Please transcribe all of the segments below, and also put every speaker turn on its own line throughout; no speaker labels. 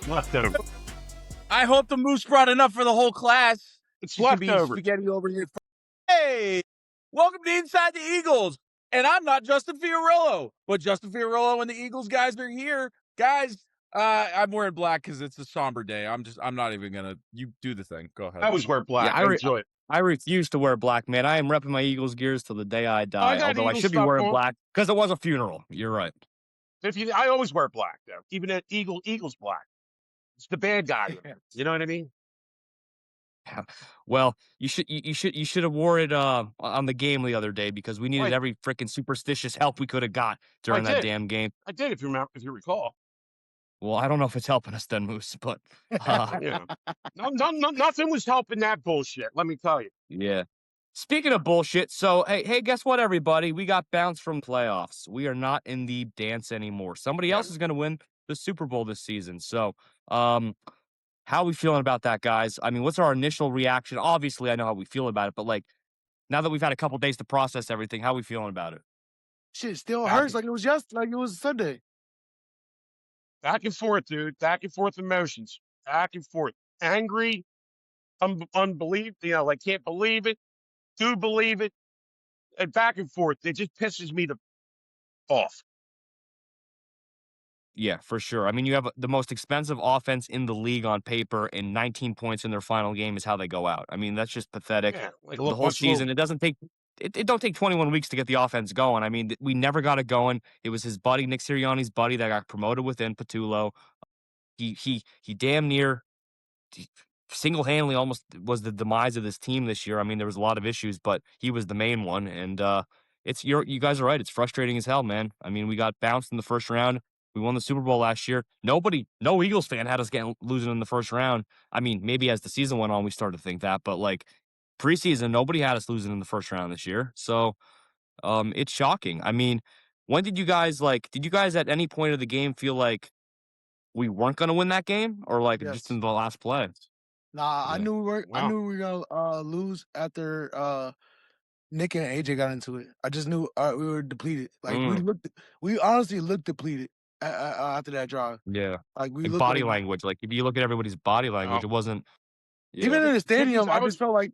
Leftover.
I hope the Moose brought enough for the whole class.
It's
Should be
leftover.
spaghetti over here. Hey, welcome to Inside the Eagles. And I'm not Justin Fiorillo, but Justin Fiorillo and the Eagles guys are here. Guys, I'm wearing black because it's a somber day. I'm not even gonna. You do the thing. Go ahead.
I always wear black. I enjoy it.
I refuse to wear black, man. I am repping my Eagles gears till the day I die.
got
Although I
Eagles
should be
stuff
wearing
on.
black because it was a funeral. You're right.
I always wear black though, even at Eagles black. It's the bad guy. You know what I mean?
Well, you should have wore it on the game the other day because we needed every freaking superstitious help we could have got during that damn game.
I did, if you recall.
Well, I don't know if it's helping us then, Moose, but
yeah, nothing was helping that bullshit. Let me tell you.
Yeah. Speaking of bullshit, so hey, guess what, everybody? We got bounced from playoffs. We are not in the dance anymore. Somebody else is going to win the Super Bowl this season. So, how are we feeling about that, guys? I mean, what's our initial reaction? Obviously, I know how we feel about it, but like, now that we've had a couple days to process everything, how are we feeling about it?
Shit still hurts like it was Sunday.
Back and forth, dude. Back and forth emotions. Back and forth. Angry, unbelief. Like can't believe it. Do believe it. And back and forth. It just pisses me off.
Yeah, for sure. I mean, you have the most expensive offense in the league on paper, and 19 points in their final game is how they go out. I mean, that's just pathetic.
Yeah, like
the whole season, it doesn't take it don't take 21 weeks to get the offense going. I mean, we never got it going. It was his buddy, Nick Sirianni's buddy, that got promoted within Patullo. He damn near single-handedly almost was the demise of this team this year. I mean, there was a lot of issues, but he was the main one. And you guys are right. It's frustrating as hell, man. I mean, we got bounced in the first round. We won the Super Bowl last year. No Eagles fan had us losing in the first round. I mean, maybe as the season went on, we started to think that, but like preseason, nobody had us losing in the first round this year. So it's shocking. I mean, did you guys at any point of the game feel like we weren't going to win that game, or like just in the last play?
Nah, yeah. I knew we were gonna lose after Nick and AJ got into it. I just knew we were depleted. Like we honestly looked depleted after that drive.
Yeah,
like we
looked body language. Like if you look at everybody's body language, it wasn't.
Yeah. Even in the stadium, I just felt like.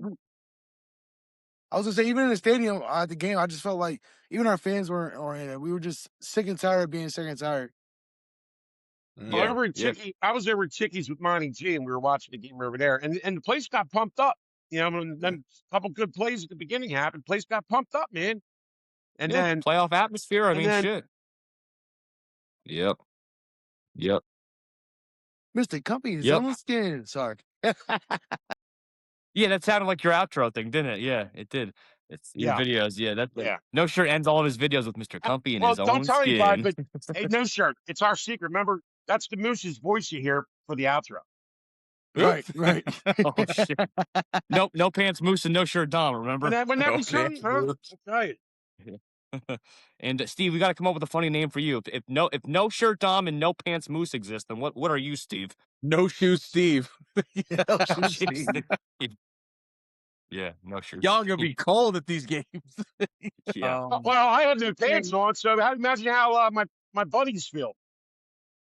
I was gonna say, even in the stadium at the game, I just felt like even our fans weren't in it. We were just sick and tired of being sick and tired.
Yeah. I was over at Chickies with Monty G, and we were watching the game over there, and the place got pumped up. And then a couple good plays at the beginning happened. Place got pumped up, man. And then
playoff atmosphere. I mean, shit. Yep.
Mr. Company is on the skin. Sorry.
Yeah, that sounded like your outro thing, didn't it? Yeah, it did. It's your videos. Yeah, No Shirt ends all of his videos with Mr. Company in his own skin.
Don't tell anybody, but hey, No Shirt, it's our secret. Remember, that's the Moose's voice you hear for the outro.
Right.
Oh shit. No pants Moose and No Shirt Dom. Remember?
When that was done, I'll tell you.
And Steve, we got to come up with a funny name for you. If No Shirt Dom and No Pants Moose exist, then what are you, Steve?
No Shoes Steve.
No Shoes Steve.
Yeah, no shoes.
Y'all gonna be cold at these games.
Yeah.
Well, I have no pants on, so imagine how my buddies feel.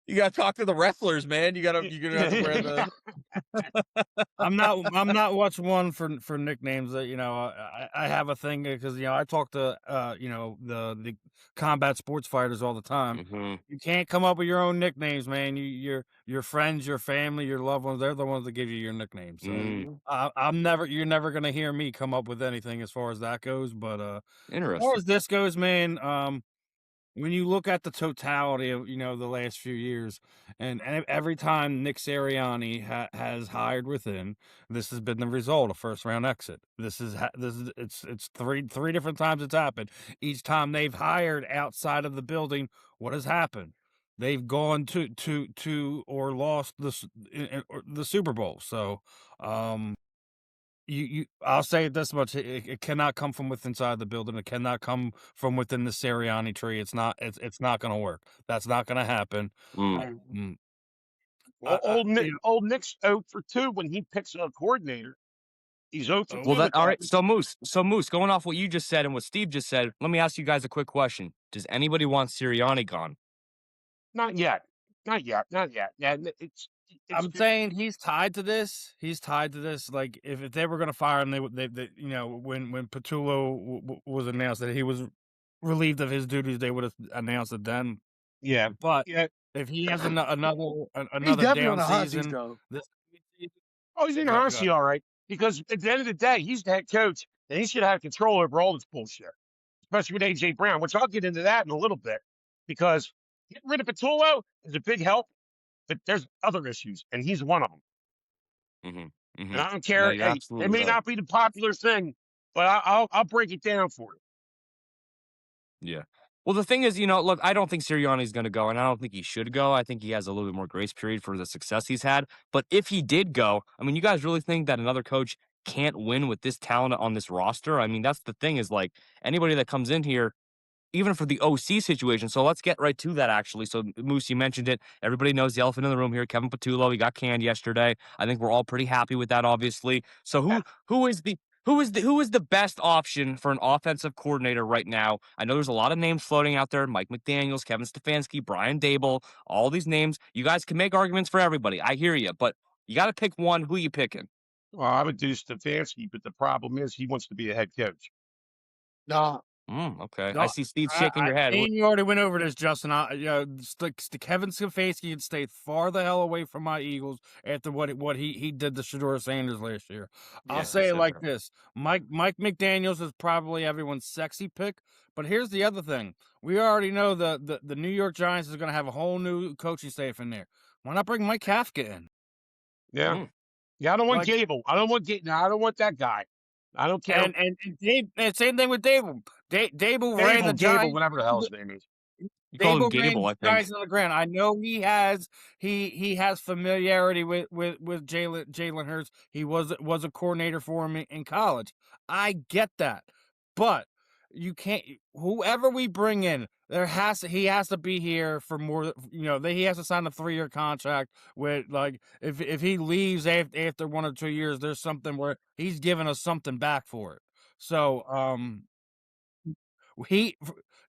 You gotta talk to the wrestlers, man. You're gonna have to wear the.
I'm not much one for nicknames. That I have a thing because I talk to the combat sports fighters all the time.
Mm-hmm.
You can't come up with your own nicknames, man. Your friends, your family, your loved ones, they're the ones that give you your nicknames. So you're never gonna hear me come up with anything as far as that goes. But
interesting.
As far as this goes, man, when you look at the totality of the last few years, and every time Nick Sirianni has hired within, this has been the result of first round exit. It's three different times it's happened. Each time they've hired outside of the building, what has happened? They've gone to or lost the Super Bowl. So I'll say it this much: it cannot come from within inside the building. It cannot come from within the Sirianni tree. It's not going to work. That's not going to happen.
Well, old Nick's 0 for 2 when he picks a coordinator. He's 0 for 2.
Well, all right. So Moose, going off what you just said and what Steve just said, let me ask you guys a quick question: does anybody want Sirianni gone?
Not yet. Yeah,
I'm saying he's tied to this. He's tied to this. Like if they were going to fire him, they you know when Patullo was announced that he was relieved of his duties, they would have announced it then.
Yeah,
But
yeah.
if he has another
He's definitely on
down
the hot seat
season,
though.
this
Oh, he's in the
go,
hot
go.
seat, all right. Because at the end of the day, he's the head coach, and he should have control over all this bullshit, especially with AJ Brown, which I'll get into that in a little bit. Because getting rid of Patullo is a big help, but there's other issues, and he's one of them. And I don't
No,
care.
you're
Hey, it
absolutely
may
right.
not be the popular thing, but I'll break it down for you.
Yeah. Well, the thing is, look, I don't think Sirianni's going to go, and I don't think he should go. I think he has a little bit more grace period for the success he's had. But if he did go, I mean, you guys really think that another coach can't win with this talent on this roster? I mean, that's the thing is like anybody that comes in here, even for the OC situation. So let's get right to that, actually. So, Moose, you mentioned it. Everybody knows the elephant in the room here. Kevin Patullo, he got canned yesterday. I think we're all pretty happy with that, obviously. So,
Yeah.
who is the best option for an offensive coordinator right now? I know there's a lot of names floating out there: Mike McDaniels, Kevin Stefanski, Brian Dable, all these names. You guys can make arguments for everybody. I hear you, but you got to pick one. Who you picking?
Well, I would do Stefanski, but the problem is he wants to be a head coach.
Nah,
Okay. I
No,
see Steve shaking your head.
me and you already went over this, Justin. The Kevin Stefanski had stayed far the hell away from my Eagles after what he did to Shedeur Sanders last year. I'll
Yeah,
say it
so
like this: Mike McDaniels is probably everyone's sexy pick. But here's the other thing: we already know the New York Giants is going to have a whole new coaching staff in there. Why not bring Mike Kafka in?
yeah,
Mm,
yeah. I don't want
Like,
Gable. I don't want no, I don't want that guy. I don't care.
and same thing with Dable. Dable ran the
Gable,
Giants.
whatever the hell his name is.
you called him
Dable ran
Gable,
the
I think.
Giants on the ground. I know he has familiarity with Jalen Hurts. He was a coordinator for him in college. I get that, but you can't. Whoever we bring in, he has to be here for more. He has to sign a 3-year contract with like if he leaves after 1 or 2 years, there's something where he's giving us something back for it. So he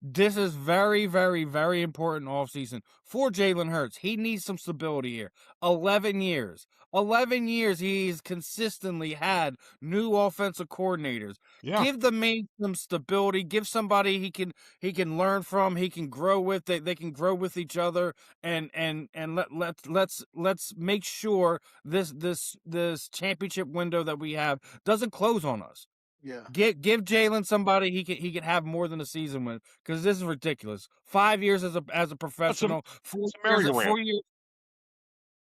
this is very, very, very important offseason for Jalen Hurts. He needs some stability here. 11 years. 11 years he's consistently had new offensive coordinators.
Yeah,
Give the man some stability. Give somebody he can learn from, he can grow with. They can grow with each other and let's make sure this championship window that we have doesn't close on us.
yeah.
Give Jalen somebody he can have more than a season with, because this is ridiculous. 5 years as a
that's
professional,
it's a merry-go-round.
4 years.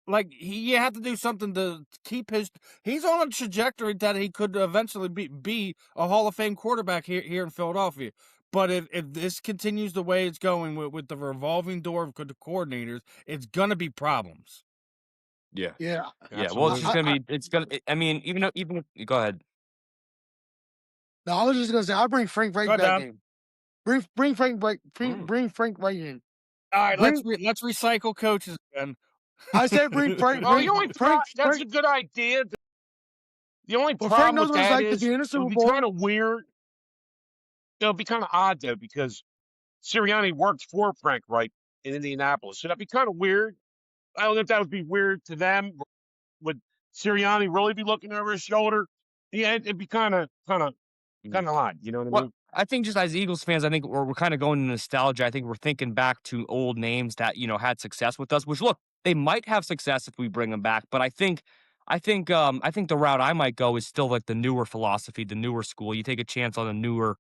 Like you have to do something to keep his. He's on a trajectory that he could eventually be a Hall of Fame quarterback here in Philadelphia. But if this continues the way it's going with the revolving door of the coordinators, it's gonna be problems.
Yeah.
Yeah.
Yeah. Well, it's
Absolutely.
just gonna be. It's gonna. I mean, even go ahead.
No, I was just gonna say I'll bring Frank
Go
Reich back
down.
in. Bring Frank Reich
Mm.
bring Frank Reich in.
All right,
Bring
let's recycle coaches again.
I said bring Frank
Well, the only that's
Frank
a good idea. The only
well Frank
problem
knows
with
what it's
that
like to
is
be in the
it would
Super
be
Bowl.
kind of weird. It'll be kind of odd though because Sirianni worked for Frank Reich in Indianapolis, so that'd be kind of weird. I don't know if that would be weird to them. Would Sirianni really be looking over his shoulder? Yeah, it'd be kind of odd. You know what I
Well,
mean?
I think just as Eagles fans, I think we're kind of going to nostalgia. I think we're thinking back to old names that had success with us. Which look, they might have success if we bring them back, but I think the route I might go is still like the newer philosophy, the newer school. You take a chance on a newer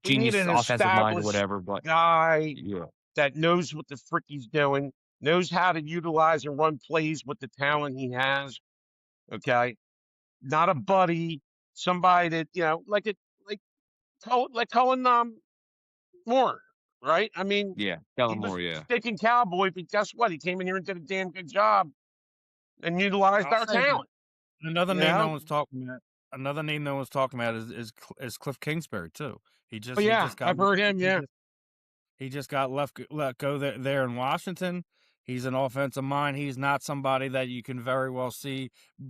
We need
genius
an
offensive mind or
established
whatever. But
guy
yeah,
that knows what the frick he's doing, knows how to utilize and run plays with the talent he has. Okay, not a buddy, somebody that like like Cullen Moore, right? I mean,
yeah,
he
Kellen
was
Moore, yeah,
sticking cowboy, but guess what? He came in here and did a damn good job and utilized
I'll
our
say this.
talent.
Another
You
name no
know?
one's talking about. Another name no one's talking about is Cliff Kingsbury too.
But
He
yeah,
just got
I've heard him.
he
Yeah,
just he just got let go there in Washington. He's an offensive mind. He's not somebody that you can very well see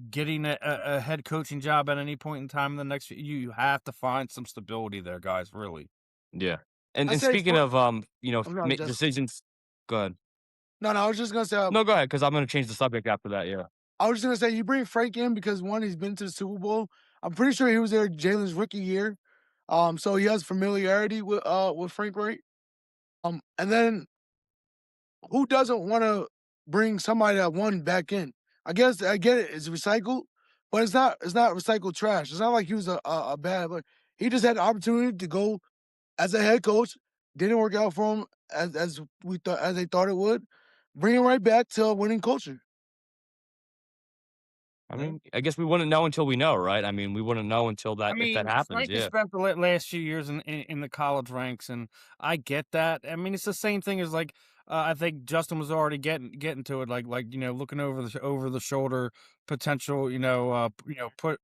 getting a head coaching job at any point in time in the next. You have to find some stability there, guys. Really.
yeah. And
I
and
say
speaking of
I'm not just
decisions, go ahead.
No, I was just gonna say.
No, go ahead, because I'm gonna change the subject after that. Yeah.
I was just gonna say you bring Frank in because one, he's been to the Super Bowl. I'm pretty sure he was there Jalen's rookie year. So he has familiarity with Frank Wright. And then who doesn't want to bring somebody that won back in? I guess I get it. It's recycled, but it's not. It's not recycled trash. It's not like he was a bad. Like, he just had the opportunity to go as a head coach. Didn't work out for him as we thought as they thought it would. Bring him right back to a winning culture.
I mean, I guess we wouldn't know until we know, right? I mean, we wouldn't know until
I
that if that
mean,
happens.
Frank has
Yeah.
spent the last few years in the college ranks, and I get that. I mean, it's the same thing as like I think Justin was already getting to it, like looking over the shoulder potential,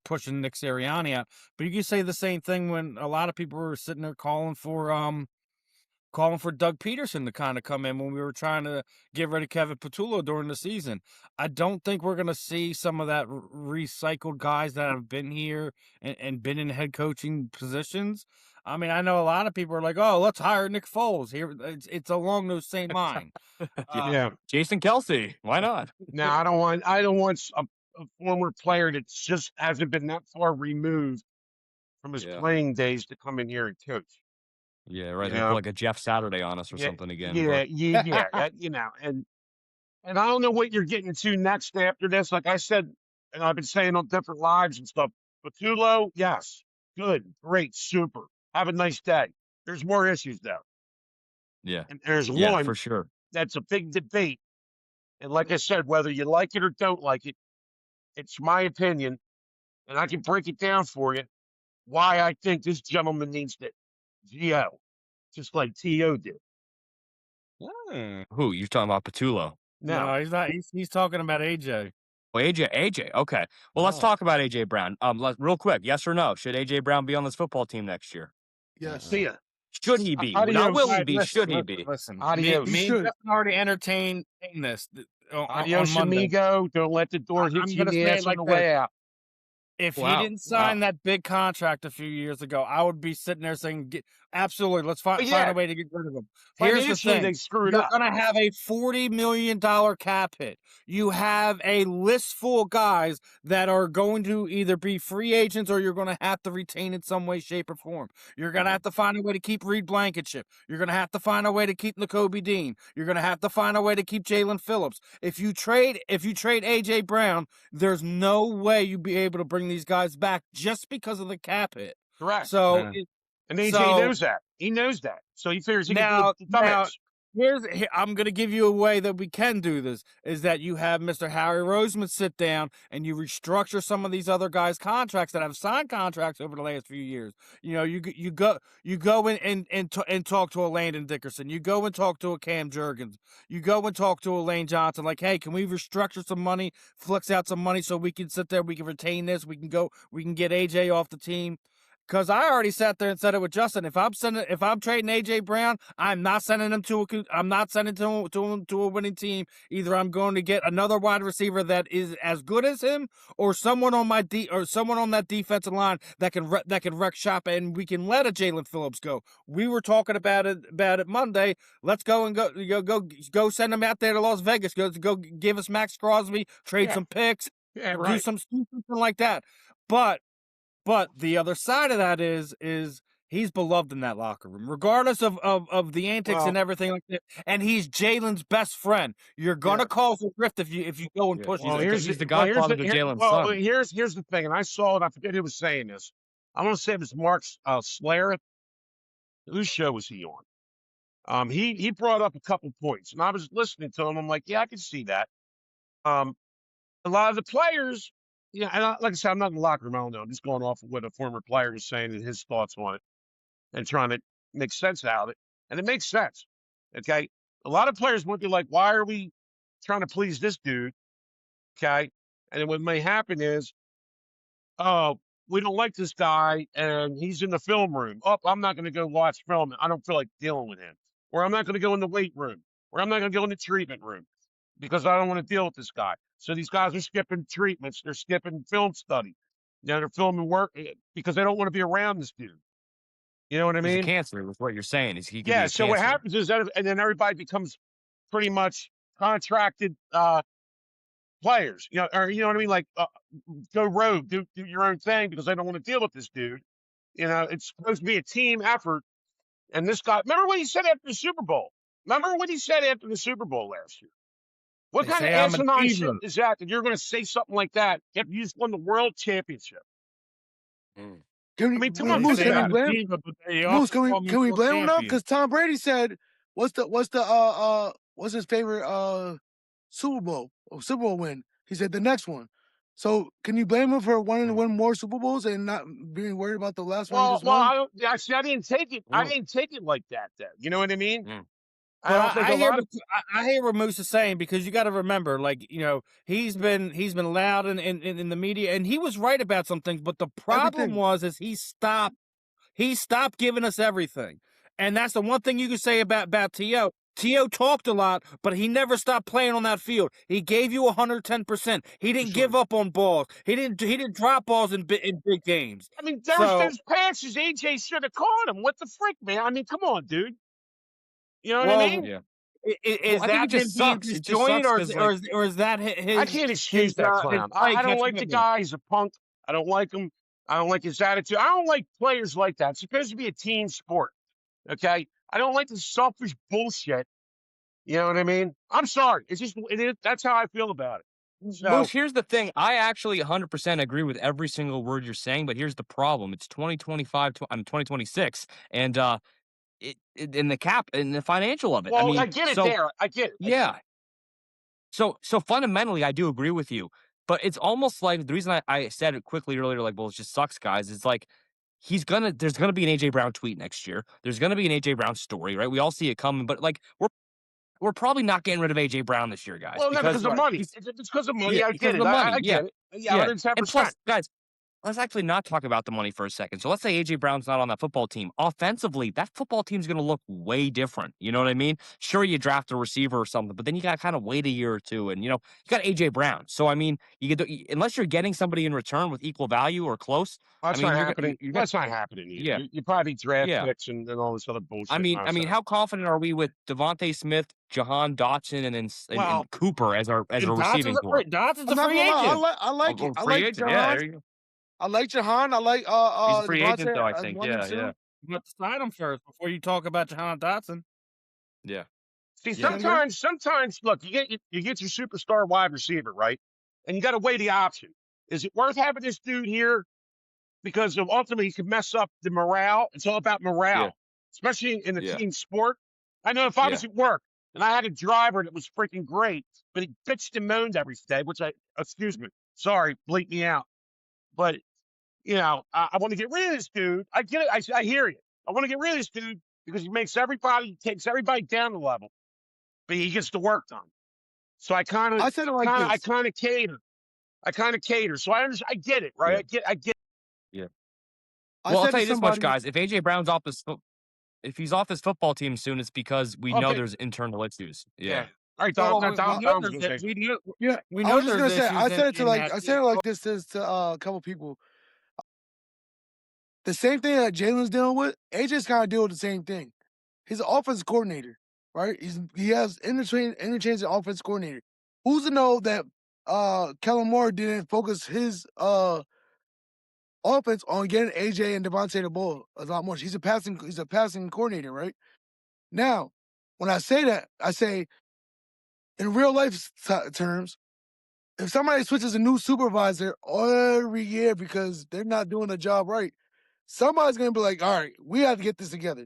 pushing Nick Sirianni out. But you can say the same thing when a lot of people were sitting there calling for Doug Peterson to kind of come in when we were trying to get rid of Kevin Patullo during the season. I don't think we're going to see some of that recycled guys that have been here and been in head coaching positions. I mean, I know a lot of people are like, "Oh, let's hire Nick Foles." Here, it's along those same lines.
Yeah.
Jason Kelsey, why not?
No, I don't want a former player that just hasn't been that far removed from his
Yeah.
playing days to come in here and coach.
Yeah, right.
You
They're gonna put
know?
like a Jeff Saturday on us or
Yeah,
something again.
yeah,
But
yeah. And I don't know what you're getting to next after this. Like I said, and I've been saying on different lives and stuff. Patullo, yes, good, great, super. Have a nice day. There's more issues though,
yeah,
and there's
yeah, for
one
sure.
that's a big debate. And like I said, whether you like it or don't like it, it's my opinion, and I can break it down for you. Why I think this gentleman needs to GO, just like To did.
Who you're talking about? Patullo.
No,
No, he's not. He's talking about AJ.
Oh, AJ. Okay. Well, let's
oh,
talk about AJ Brown. Real quick. Yes or no? Should AJ Brown be on this football team next year?
Yes,
see ya.
Should he be? Not will he
Adios,
be? Should he be?
Listen. Me,
adios,
he
me and
should.
Justin already entertained this on
adios,
Monday.
amigo. Don't let the door hit
I'm
you in
gonna
the
say it
ass on
like
the
this.
way out.
If he
Wow.
didn't sign that big contract a few years ago, I would be sitting there saying, absolutely, let's
But
find
yeah,
a way to get rid of him. Here's the
financially
thing.
they screwed
You're
up.
going to have a $40 million cap hit. You have a list full of guys that are going to either be free agents or you're going to have to retain in some way, shape, or form. You're going to have to find a way to keep Reed Blankenship. You're going to have to find a way to keep N'Kobe Dean. You're going to have to find a way to keep Jalen Phillips. If you trade AJ Brown, there's no way you'd be able to bring these guys back just because of the cap hit.
Correct.
So,
And AJ
so
knows that. He knows that. So he figures he can do
now,
the dumbass.
I'm going to give you a way that we can do this is that you have Mr. Harry Roseman sit down and you restructure some of these other guys' contracts that have signed contracts over the last few years. You know, you go in and talk to a Landon Dickerson. You go and talk to a Cam Jurgens. You go and talk to a Lane Johnson. Like, hey, can we restructure some money, flex out some money so we can sit there, we can retain this, we can get AJ off the team. Because I already sat there and said it with Justin. If I'm trading AJ Brown, I'm not sending him to a winning team. Either I'm going to get another wide receiver that is as good as him, or someone on that defensive line that can wreck shop, and we can let a Jalen Phillips go. We were talking about it Monday. Let's go send him out there to Las Vegas. Go give us Max Crosby, trade some picks,
Yeah,
do
right.
something like that. But the other side of that is he's beloved in that locker room, regardless of the antics and everything like that. And he's Jalen's best friend. You're gonna cause a rift if you go and push.
Well,
He's the godfather to Jalen's son.
Here's the thing, and I saw it. I forget who was saying this. I want to say it was Mark Slayer. Whose show was he on? He brought up a couple points, and I was listening to him. I'm like, yeah, I can see that. A lot of the players, and like I said, I'm not in the locker room. I don't know. I'm just going off of what a former player was saying and his thoughts on it, and trying to make sense out of it. And it makes sense. Okay, a lot of players would be like, why are we trying to please this dude? Okay, and then what may happen is, oh, we don't like this guy, and he's in the film room. Oh, I'm not going to go watch film. I don't feel like dealing with him. Or I'm not going to go in the weight room. Or I'm not going to go in the treatment room because I don't want to deal with this guy. So these guys are skipping treatments. They're skipping film study. They're filming work because they don't want to be around this dude. You know what I
He's a
mean?
cancer. Is what you're saying. He could be
Yeah.
a
So what
cancer.
happens is that, and then everybody becomes pretty much contracted players. Or you know what I mean? Like go rogue, do your own thing because I don't want to deal with this dude. It's supposed to be a team effort. And this guy, remember what he said after the Super Bowl? Remember what he said after the Super Bowl last year? What
They
kind of
say I'm a
asinine shit
diva.
is that you're going to say something like that after you just won the world championship?
Can
I
we,
mean, come on,
Moose?
think
Say
Can we
I'm
about
a
it.
blame
diva, but they
Moose?
also call me
Can we
world
blame him now?
champion.
Because Tom Brady said, what's his favorite Super Bowl win? He said the next one. So can you blame him for wanting to win more Super Bowls and not being worried about the last one he just won?
I didn't take it. I didn't take it like that. Though, you know what I mean? I
But
don't think
I
a
hear
lot of.
I hear what Moose is saying because you got to remember, like he's been loud in the media, and he was right about some things. But the problem
Everything.
is he stopped giving us everything, and that's the one thing you can say about T.O. T.O. talked a lot, but he never stopped playing on that field. He gave you 110%. He didn't give up on balls. He didn't drop balls in big games.
I mean, there was
So
those passes AJ should have caught him. What the frick, man? I mean, come on, dude. You know what I
well.
mean?
Yeah.
Is
I think
that
it just
him being
sucks. It just
disjointed,
sucks
or
because, like,
is that
I can't excuse that
his
clown.
play
I don't
catching
like
up
the
with him?
guy. He's a punk. I don't like him. I don't like his attitude. I don't like players like that. It's supposed to be a team sport. Okay? I don't like the selfish bullshit. You know what I mean? I'm sorry. It's just it is. That's how I feel about it. So
Moose, here's the thing. I actually 100% agree with every single word you're saying, but here's the problem. It's 2025, 2026, and in the cap, in the financial of it. I
well, I
mean,
get it
so
there. I get it. I get
yeah. So fundamentally, I do agree with you, but it's almost like the reason I said it quickly earlier, like, well, it just sucks, guys. It's like there's gonna be an AJ Brown tweet next year. There's gonna be an AJ Brown story, right? We all see it coming, but like we're probably not getting rid of AJ Brown this year, guys,
well, no,
because
because of money.
he's
It's because of money.
yeah,
I
because
get
of
it.
the money.
I
Yeah,
get it. Yeah,
yeah,
110%.
and plus, guys, let's actually not talk about the money for a second. So let's say AJ Brown's not on that football team. Offensively, that football team's going to look way different. You know what I mean? Sure, you draft a receiver or something, but then you got to kind of wait a year or two, and you got AJ Brown. So I mean, unless you're getting somebody in return with equal value or close. I
That's
mean,
not happening.
you got
That's not happening either.
yeah,
You probably draft
yeah.
picks and all this other bullshit
I mean,
nonsense.
how confident are we with Devontae Smith, Jahan Dotson, and then
Well,
and Cooper as our
And
receiving core?
Dotson's
I'm
a
not
free
gonna lie.
agent.
I like it.
Oh,
I
free
like
agent. Yeah,
Jahan.
there you go.
I like Jahan. I like
He's a free agent,
Devontae
though, I
as
think.
one and
Yeah,
two.
yeah,
You have to sign him first before you talk about Jahan Dotson.
yeah,
see,
yeah.
sometimes, look, you get your superstar wide receiver, right? And you got to weigh the option. Is it worth having this dude here? Because ultimately, he could mess up the morale. It's all about
Yeah,
morale, especially in the
yeah,
team sport. I know if I
yeah,
was at work and I had a driver that was freaking great, but he bitched and moaned every day, excuse me, sorry, bleep me out. But, I want to get rid of this dude. I get it. I hear you. I want to get rid of this dude because takes everybody down a level, but he gets the work done. So
I said it like
I
this.
kind of cater. So I understand. I get it, right?
yeah,
I get.
yeah.
I
Well, I'll
said
tell
to
you this much,
somebody.
guys. If AJ Brown's if he's off this football team soon, it's because we know
Okay,
there's internal issues.
yeah.
Yeah,
All right,
Well,
Dom was going to say something.
Yeah,
we
I
know
was just
there's
gonna say.
issues in that.
I said it like this to a couple people. The same thing that Jalen's dealing with. AJ's kind of dealing with the same thing. He's an offensive coordinator, right? He has interchange of offense coordinator. Who's to know that Kellen Moore didn't focus his offense on getting AJ and Devontae the ball a lot more. He's a passing coordinator, right? Now, when I say that, I say in real life terms, if somebody switches a new supervisor every year because they're not doing the job right, somebody's gonna be like, all right, we have to get this together.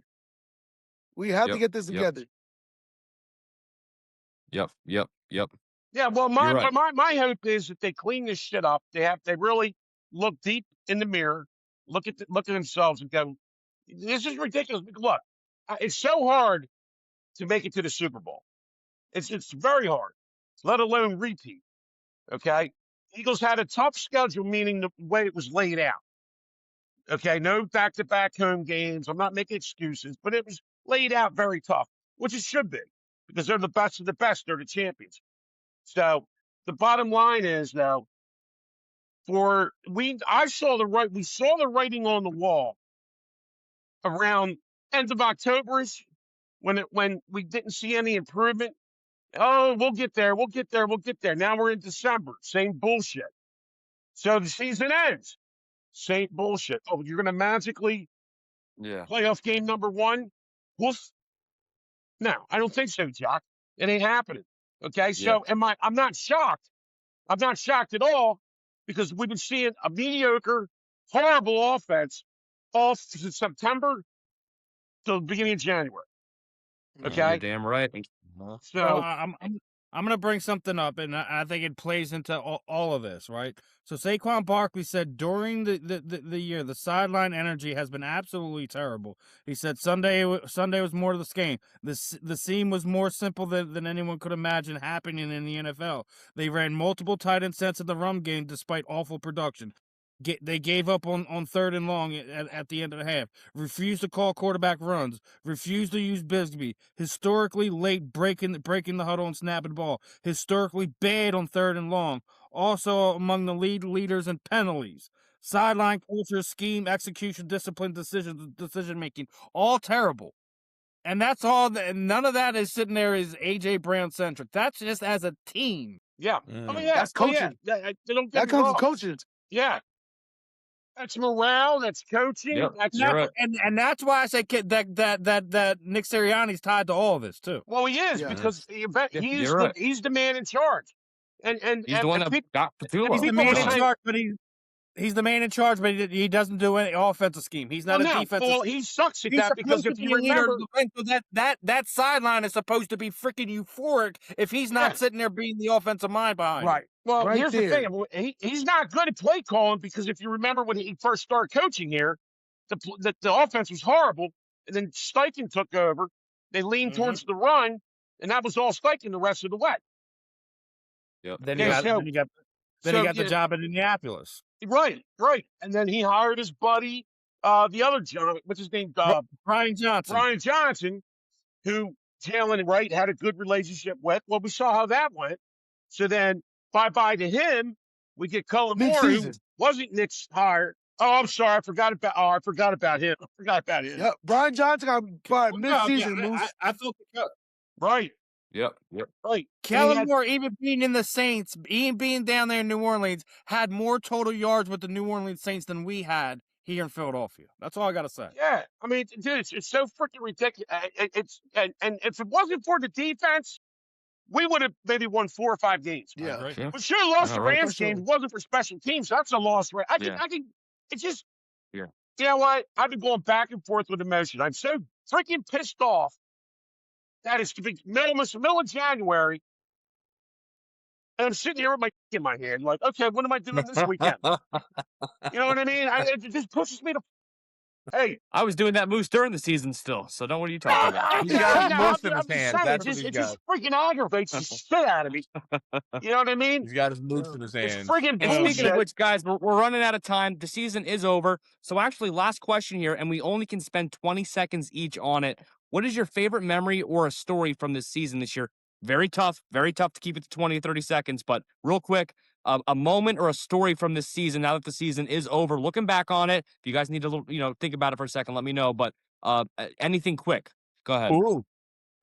We have to
yep,
get this
yep,
together.
yep.
Yeah, well,
You're right.
my hope is that they clean this shit up. They really look deep in the mirror, look at themselves, and go, "This is ridiculous." Look, it's so hard to make it to the Super Bowl. It's very hard, let alone repeat. Okay, Eagles had a tough schedule, meaning the way it was laid out. Okay, no back-to-back home games. I'm not making excuses, but it was laid out very tough, which it should be because they're the best of the best. They're the champions. So the bottom line is, though, we saw the writing on the wall around end of Octoberish when we didn't see any improvement. Oh, we'll get there. We'll get there. We'll get there. Now we're in December. Same bullshit. So the season ends. Same bullshit. Oh, you're going to magically
Yeah.
playoff game number one? Woof. No, I don't think so, Jock. It ain't happening. Okay, so I'm not shocked. I'm not shocked at all because we've been seeing a mediocre, horrible offense all since September to the beginning of January.
You're
Okay,
damn right.
Well,
so
I'm going to bring something up, and I think it plays into all of this, right? So Saquon Barkley said during the year, the sideline energy has been absolutely terrible. He said Sunday was more to this game. The seam was more simple than anyone could imagine happening in the NFL. They ran multiple tight end sets in the run game despite awful production. They gave up on third and long at the end of the half. Refused to call quarterback runs. Refused to use Bigsby. Historically late breaking the huddle and snapping the ball. Historically bad on third and long. Also among the leaders in penalties. Sideline culture, scheme, execution, discipline, decision making. All terrible. And that's all. None of that is sitting there as AJ Brown centric. That's just as a team.
yeah. Oh yeah.
That's coaching.
They don't get
That
me
comes
wrong.
with coaching.
Yeah. That's morale. That's coaching.
Yep.
That's
You're right.
And that's why I say that Nick Sirianni's tied to all of this too.
Well, he is
Yeah.
because he's
you're right.
he's the man in charge, and
He's the one that got Petula.
He's the
people
man
were
in
saying-
charge, but he's the man in charge, but he doesn't do any offensive scheme. He's not
well,
a
no,
defensive.
well, he sucks at
He's
that because
supposed
if
to
you
be a leader
remember,
of the ring, so that sideline is supposed to be freaking euphoric if he's not
Yeah.
sitting there being the offensive mind behind.
Right.
well,
Right
here's
there.
the thing: he's not good at play calling because if you remember when he first started coaching here, the offense was horrible, and then Steichen took over. They leaned towards the run, and that was all Steichen the rest of the way.
Yep.
Then
Yeah,
he got the job in Indianapolis.
Right, and then he hired his buddy, the other John, what's his name,
Brian Johnson.
Brian Johnson, who Jalen Wright had a good relationship with. Well, we saw how that went. So then, bye to him. We get Cullen Moore, who
Mid-season.
wasn't Nick's hire. Oh, I'm sorry, I forgot about him.
Yep. Brian Johnson got by
No,
mid-season. Moose.
I felt the cut.
Right,
Yep.
right.
Kellen Moore, even being in the Saints, being down there in New Orleans, had more total yards with the New Orleans Saints than we had here in Philadelphia. That's all I got to say.
Yeah, I mean, dude, it's so freaking ridiculous. And if it wasn't for the defense, we would have maybe won 4 or 5 games.
Yeah.
Yeah.
We should have lost the
right.
Rams
For sure.
game. If it wasn't for special teams. That's a loss, right? I can. It's just.
Yeah.
You know what? I've been going back and forth with emotion. I'm so freaking pissed off that it's the middle of January, and I'm sitting here with my in my hand, like, okay, what am I doing this weekend? You know what I mean? It just pushes me to. Hey,
I was doing that moose during the season still, so don't what are you talking about?
He's got
I'm
moose in his
just
hands.
saying,
That's what
it
he's
just freaking aggravates the shit out of me. You know what I mean?
He's got his moose in his
It's
hands.
friggin'
And speaking of
bullshit.
which, guys, we're running out of time. The season is over. So actually, last question here, and we only can spend 20 seconds each on it. What is your favorite memory or a story from this season this year? Very tough to keep it to 20 or 30 seconds, but real quick, a moment or a story from this season now that the season is over. Looking back on it, if you guys need to think about it for a second, let me know. But anything quick. Go ahead.
Ooh,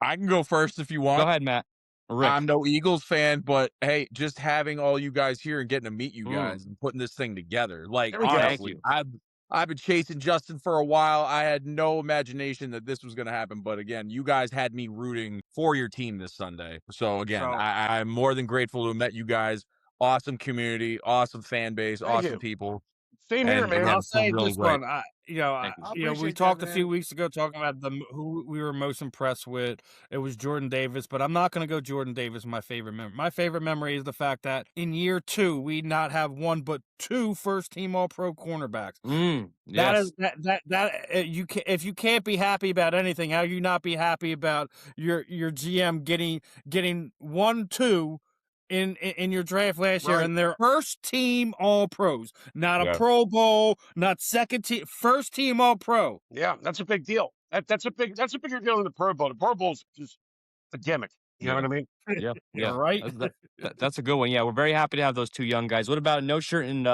I can go first if you want.
Go ahead, Matt. Rick.
I'm no Eagles fan, but hey, just having all you guys here and getting to meet you guys and putting this thing together. Like,
There we go.
honestly, I've been chasing Justin for a while. I had no imagination that this was going to happen. But again, you guys had me rooting for your team this Sunday. So again, I'm more than grateful to have met you guys. Awesome community, awesome fan base,
Thank
awesome
you.
people.
Same here,
And
man.
again,
I'll say
really
this
great.
one.
Thank
We
appreciate
talked
that,
a few
man.
weeks ago talking about who we were most impressed with. It was Jordan Davis, but I'm not going to go Jordan Davis. My favorite memory. My favorite memory is the fact that in year 2 we not have one but 2 first-team All-Pro cornerbacks.
Yes.
If you can't be happy about anything, how you not be happy about your GM getting 1-2 in your draft last year,
Right.
and they're first team All Pros, not
Yeah.
a Pro Bowl, not second team, first team All Pro.
Yeah, that's a big deal. That's a bigger deal than the Pro Bowl. The Pro Bowl's just a gimmick. You know what I mean?
Yeah.
Right?
That's a good one. Yeah, we're very happy to have those 2 young guys. What about No Shirt and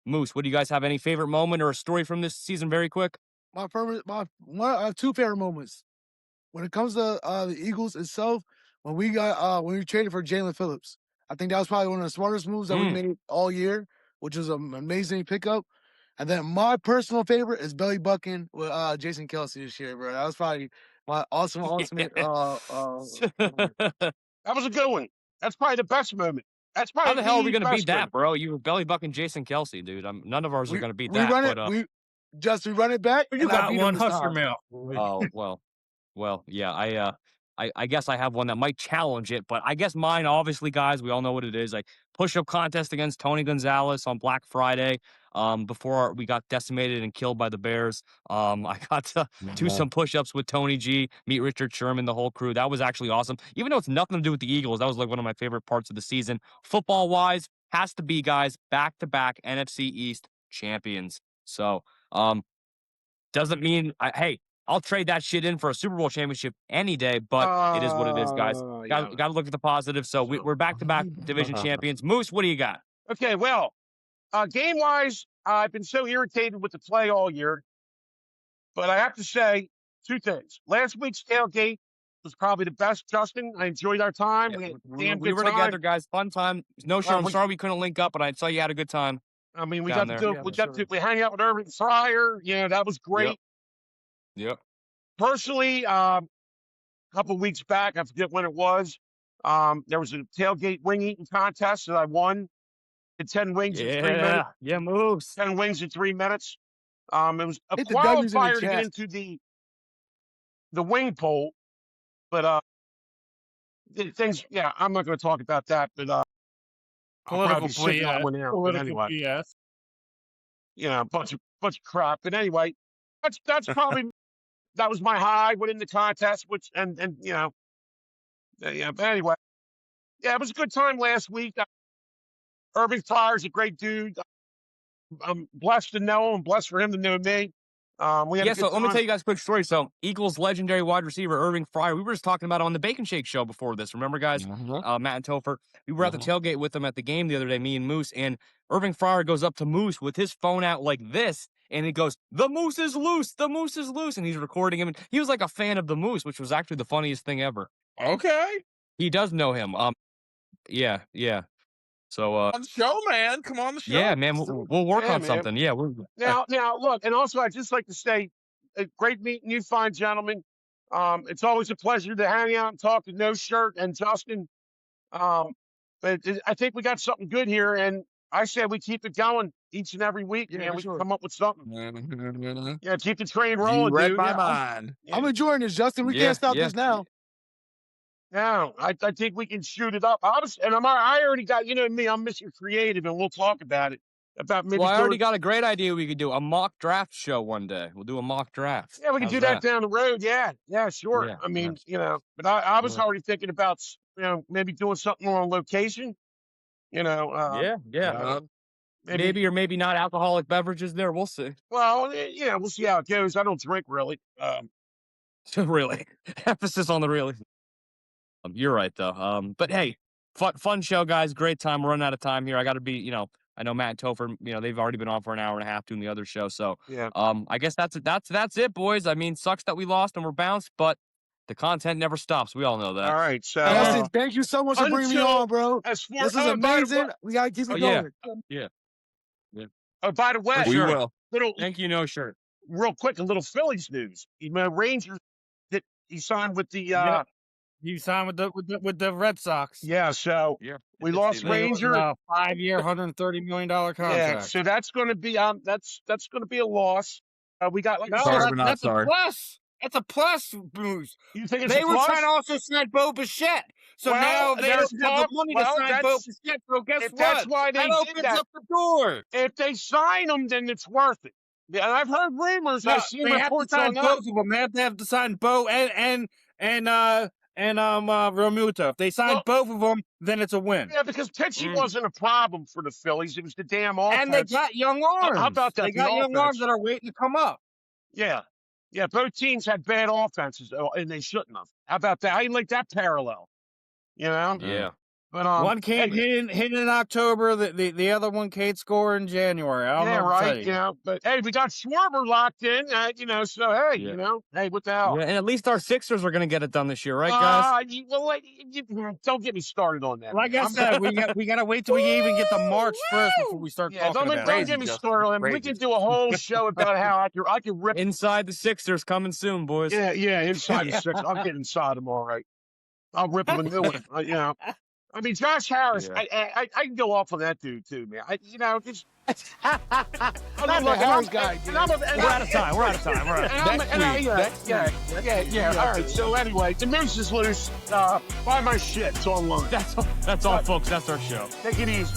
Moose? What do you guys have? Any favorite moment or a story from this season? Very quick.
I have 2 favorite moments. When it comes to the Eagles itself, when we traded for Jalen Phillips. I think that was probably one of the smartest moves that we made all year, which was an amazing pickup. And then my personal favorite is belly bucking with Jason Kelsey this year, bro. That was probably my ultimate.
That was a good one. That's probably the best moment. That's probably
How the hell are we
the
going to beat
best
that,
moment.
bro? You were belly bucking Jason Kelsey, dude. None of ours are going to beat
we
that.
run
But
it. We run it back.
You
and I
got
beat
one,
him this
hush your
time.
mouth.
oh well, yeah. I guess I have one that might challenge it, but I guess mine, obviously, guys, we all know what it is. Like push-up contest against Tony Gonzalez on Black Friday. Before we got decimated and killed by the Bears. I got to do some push-ups with Tony G, meet Richard Sherman, the whole crew. That was actually awesome. Even though it's nothing to do with the Eagles, that was like one of my favorite parts of the season. Football-wise, has to be, guys, back-to-back NFC East champions. So, doesn't mean hey, I'll trade that shit in for a Super Bowl championship any day, but it is what it is, guys. Got to look at the positive. So we're back-to-back division champions. Moose, what do you got?
Okay, well, game-wise, I've been so irritated with the play all year, but I have to say two things. Last week's tailgate was probably the best, Justin. I enjoyed our time.
Yeah,
we
were together, guys. Fun time. No, sure. I'm sorry we couldn't link up, but I saw you had a good time.
I mean, we hang out with Urban Fryer. You know, that was great.
Yep.
Personally, a couple of weeks back, I forget when it was, there was a tailgate wing eating contest that I won. 10 wings in 3 minutes.
Yeah, moves.
10 wings in 3 minutes. It was a
Hit the W's in the
qualifier to get
chat.
into the wing poll, but things. Yeah, I'm not going to talk about that. But I'll probably be sitting that one out. But anyway,
BS.
you know, bunch of crap. But anyway, that's probably that was my high winning the contest, which and you know, yeah. But anyway, yeah, it was a good time last week. Urban Fryer's a great dude. I'm blessed to know him. Blessed for him to know me. We had a good
so
time.
let me tell you guys a quick story. So Eagles legendary wide receiver Irving Fryer, we were just talking about it on the Bacon Shake show before this. Remember, guys? Matt and Topher. We were at the tailgate with him at the game the other day, me and Moose, and Irving Fryer goes up to Moose with his phone out like this, and he goes, "The moose is loose. The moose is loose," and he's recording him. And he was like a fan of the moose, which was actually the funniest thing ever.
Okay.
He does know him. Yeah. So
on the show, man. Come on the show.
Yeah, man. We'll work on something. Yeah.
Now, look, and also I'd just like to say, great meeting you, fine gentlemen. It's always a pleasure to hang out and talk to No Shirt and Justin. But I think we got something good here, and I said we keep it going each and every week, man. We come up with something. Yeah, keep the train rolling,
you read
dude.
my mind.
I'm enjoying this, Justin. We can't stop this now.
No, I think we can shoot it up. I already got, you know me, I'm Mr. Creative, and we'll talk about it. Maybe
I already got a great idea we could do. A mock draft show one day. We'll do a mock draft.
Yeah, we can do that down the road. Yeah, sure.
Yeah,
I mean, you know, but I was already thinking about, you know, maybe doing something on location. You know.
Maybe or maybe not alcoholic beverages there. We'll see.
Well, yeah, we'll see how it goes. I don't drink really.
Really. Emphasis on the really. You're right though. But hey, fun show, guys. Great time. We're running out of time here. I got to be, you know, I know Matt and Topher, you know, they've already been on for an hour and a half doing the other show. So, I guess that's it, boys. I mean, sucks that we lost and we're bounced, but the content never stops. We all know that.
All right. So,
Justin, thank you so much for bringing me on, bro. This is amazing. We got to keep it going.
Yeah.
Oh, by the way,
we will.
Thank you,
No Shirt.
Real quick, a little Phillies news. You know, Rangers that he signed with the
You signed with the Red Sox.
Yeah, so we lost Ranger.
5-year, $130 million contract.
Yeah, so that's going to be that's going to be a loss. We got like
that's a plus. That's a plus boost.
You think it's
they
a
were
plus?
trying to also sign Bo Bichette. So now they don't have the money to sign Bo Bichette. So guess what?
That's why they
that opens up the door.
If they sign him, then it's worth it. Yeah, and I've heard rumors.
No,
I've seen reports
on
that.
Both of them. They have to sign Bo and Realmuto. If they sign both of them, then it's a win.
Yeah, because pitching wasn't a problem for the Phillies. It was the damn offense.
And they got young arms.
How about that?
They got young arms that are waiting to come up.
Yeah, both teams had bad offenses, and they shouldn't have. How about that? How you like that parallel? You know?
Yeah.
But
one can't hit in October. The other one can't score in January. I don't know what to tell you.
You know. But hey, we got Schwarber locked in. You know, so hey, you know, hey, what the hell?
Yeah, and at least our Sixers are going to get it done this year, right, guys?
Don't get me started on that.
Like I said, we got to wait till we even get to March 1st before we start talking about it.
Don't get me started on it. We can do a whole show about how I can rip
inside the Sixers coming soon, boys.
Yeah, inside the Sixers. I'll get inside them all right. I'll rip them a new one. You know. I mean, Josh Harris, I can go off on that dude too, man. You know, just
I'm a Harris guy.
We're out of time. We're out of time.
Yeah. All right. So anyway, the Moose is loose. Buy my shit. It's online.
That's all, folks. That's our show.
Take it easy.